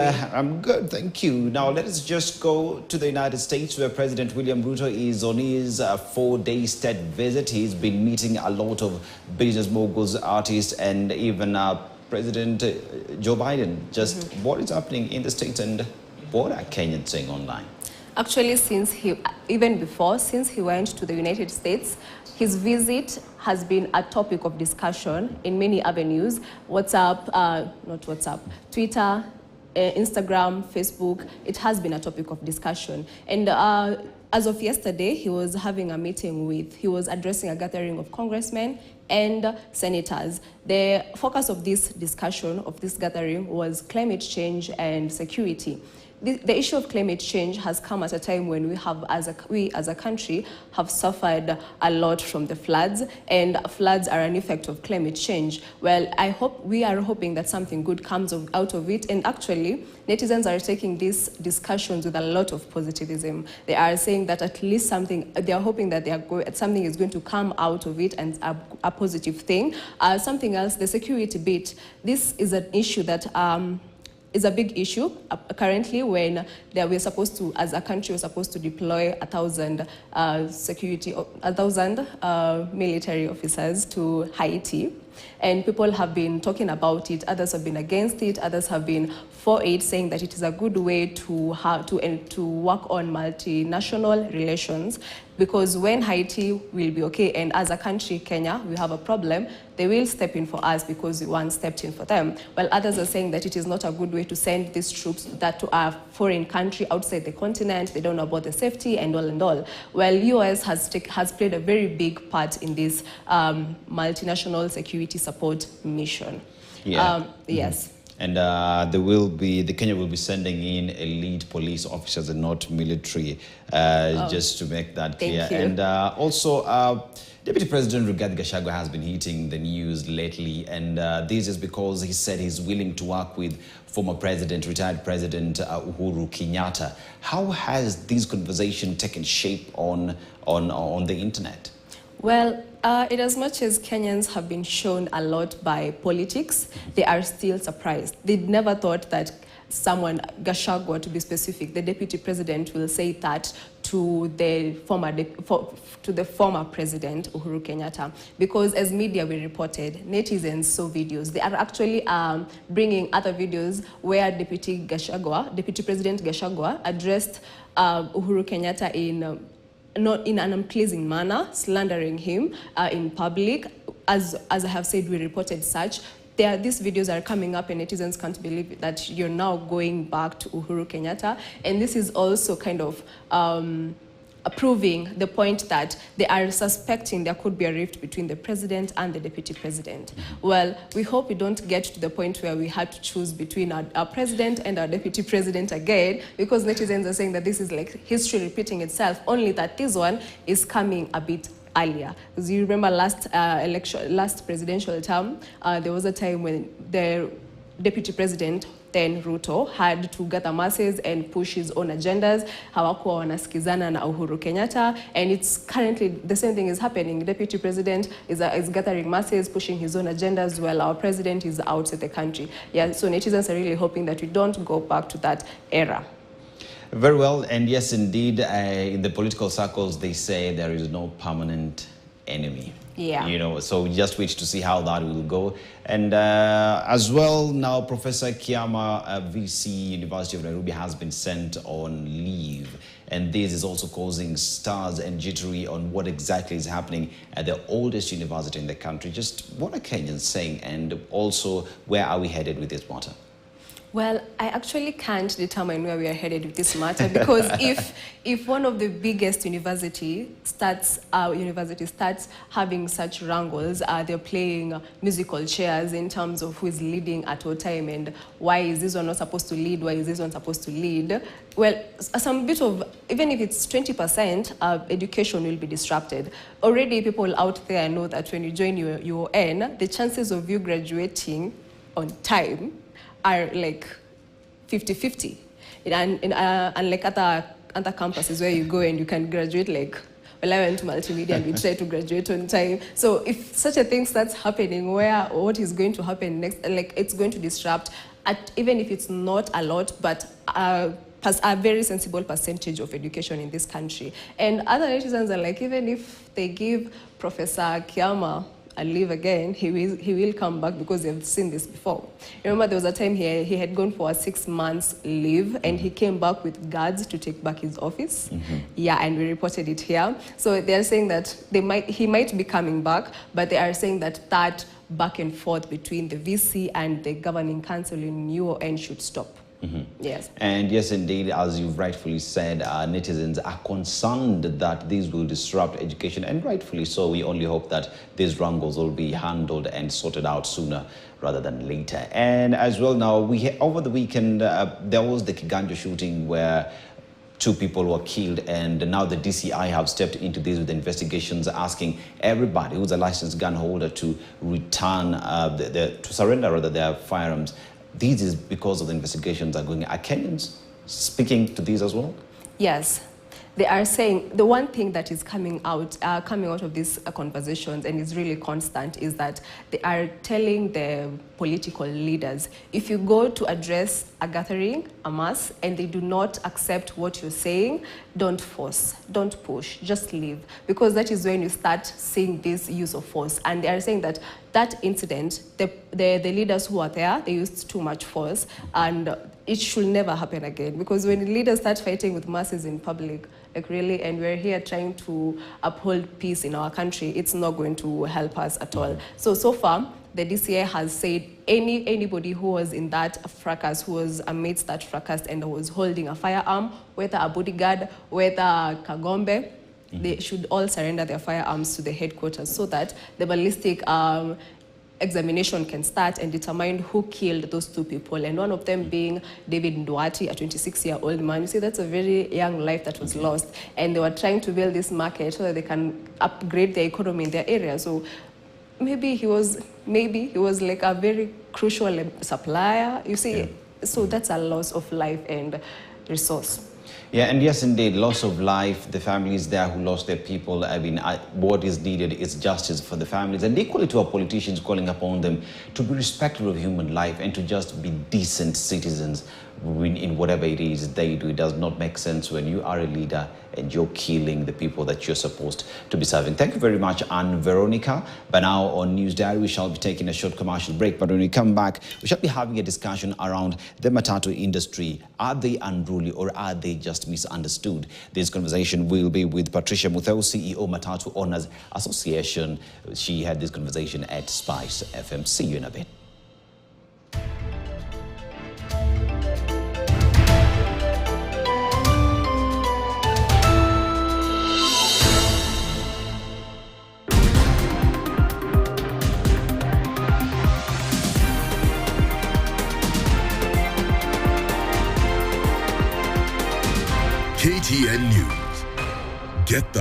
I'm good, thank you. Now let us just go to the United States, where President William Ruto is on his 4-day state visit. He's been meeting a lot of business moguls, artists, and even President Joe Biden. Just what is happening in the States and what are Kenyans saying online? Actually, since he went to the United States, his visit has been a topic of discussion in many avenues. Twitter, Instagram, Facebook, it has been a topic of discussion. And as of yesterday, he was addressing a gathering of congressmen and senators. The focus of this discussion, of this gathering, was climate change and security. The issue of climate change has come at a time when we as a country have suffered a lot from the floods, and floods are an effect of climate change. Well, we are hoping that something good comes out of it, and actually, netizens are taking these discussions with a lot of positivism. They are saying that at least they are hoping that something is going to come out of it, and a positive thing. Something else, the security bit. This is an issue that is a big issue currently, when as a country, we're supposed to deploy 1,000 military officers to Haiti. And people have been talking about it, others have been against it, others have been for it, saying that it is a good way to work on multinational relations, because when Haiti will be okay, and as a country, Kenya, we have a problem, they will step in for us because we once stepped in for them. While others are saying that it is not a good way to send these troops to a foreign country outside the continent. They don't know about the safety and all. Well, US has played a very big part in this multinational security support mission. Yeah. Yes. And Kenya will be sending in elite police officers and not military, just to make that clear. Thank you. And also, Deputy President Gachagua has been hitting the news lately, and this is because he said he's willing to work with retired President Uhuru Kenyatta. How has this conversation taken shape on the internet? Well, in as much as Kenyans have been shown a lot by politics, they are still surprised. They never thought that someone, Gachagua to be specific, the deputy president, will say that to the former president, Uhuru Kenyatta. Because as media we reported, netizens saw videos. They are actually bringing other videos where Deputy President Gachagua addressed Uhuru Kenyatta not in an unpleasing manner, slandering him in public. As I have said, we reported such. These videos are coming up, and netizens can't believe that you're now going back to Uhuru Kenyatta. And this is also kind of proving the point that they are suspecting there could be a rift between the president and the deputy president. Well, we hope we don't get to the point where we had to choose between our president and our deputy president again, because netizens are saying that this is like history repeating itself, only that this one is coming a bit earlier. Because you remember last presidential term, there was a time when the deputy president, then Ruto, had to gather masses and push his own agendas. Hawakuwa wanasikizana na Uhuru Kenyatta, and it's currently the same thing is happening. Deputy president is gathering masses, pushing his own agendas, while our president is out of the country. Yeah, so netizens are really hoping that we don't go back to that era. Very well, and yes, indeed, in the political circles, they say there is no permanent enemy. Yeah. So just wait to see how that will go. And as well, now Professor Kiama, VC, University of Nairobi, has been sent on leave. And this is also causing stars and jittery on what exactly is happening at the oldest university in the country. Just what are Kenyans saying, and also where are we headed with this matter? Well, I actually can't determine where we are headed with this matter, because if one of the biggest universities starts having such wrangles, they're playing musical chairs in terms of who is leading at what time, and why is this one not supposed to lead, why is this one supposed to lead. Well, even if it's 20%, education will be disrupted. Already people out there know that when you join your UN, the chances of you graduating on time are like 50-50. And like other campuses where you go and you can graduate like Well, I went to multimedia and we tried to graduate on time. So if such a thing starts happening, what is going to happen next? Like, it's going to disrupt even if it's not a lot, but a very sensible percentage of education in this country. And other netizens are like, even if they give Professor Kiama a leave again, he will come back because they've seen this before. Remember, there was a time he had gone for a 6 months leave, and he came back with guards to take back his office. Yeah, and we reported it here. So they're saying that he might be coming back, but they are saying that back and forth between the VC and the governing council in UN should stop. Yes. And yes, indeed, as you've rightfully said, netizens are concerned that these will disrupt education, and rightfully so. We only hope that these wrangles will be handled and sorted out sooner rather than later. And as well, now, over the weekend, there was the Kajiado shooting where 2 people were killed, and now the DCI have stepped into this with investigations, asking everybody who's a licensed gun holder to return, to surrender rather their firearms. This is because of the investigations are going. Are Kenyans speaking to these as well? Yes. They are saying the one thing that is coming out of these conversations, and is really constant, is that they are telling the political leaders, if you go to address a gathering, a mass, and they do not accept what you're saying, don't force, don't push, just leave. Because that is when you start seeing this use of force. And they are saying that incident, the leaders who are there, they used too much force, and it should never happen again. Because when leaders start fighting with masses in public, like really, and we're here trying to uphold peace in our country, it's not going to help us at all. So far, the DCA has said anybody who was in that fracas, who was amidst that fracas and was holding a firearm, whether a bodyguard, whether Kagombe, they should all surrender their firearms to the headquarters so that the ballistic examination can start and determine who killed those 2 people, and one of them being David Nduati, a 26-year-old man. You see, that's a very young life that was lost, and they were trying to build this market so that they can upgrade their economy in their area. So maybe he was like a very crucial supplier, you see. So that's a loss of life and resource. Yeah, and yes, indeed, loss of life, the families there who lost their people. I mean, what is needed is justice for the families, and equally to our politicians, calling upon them to be respectful of human life and to just be decent citizens in whatever it is they do. It does not make sense when you are a leader and you're killing the people that you're supposed to be serving. Thank you very much, Anne Veronica. But now on News Diary, we shall be taking a short commercial break. But when we come back, we shall be having a discussion around the matatu industry. Are they unruly, or are they just misunderstood? This conversation will be with Patricia Mutheu, CEO, Matatu Owners Association. She had this conversation at Spice FM. See you in a bit. KTN News. Get the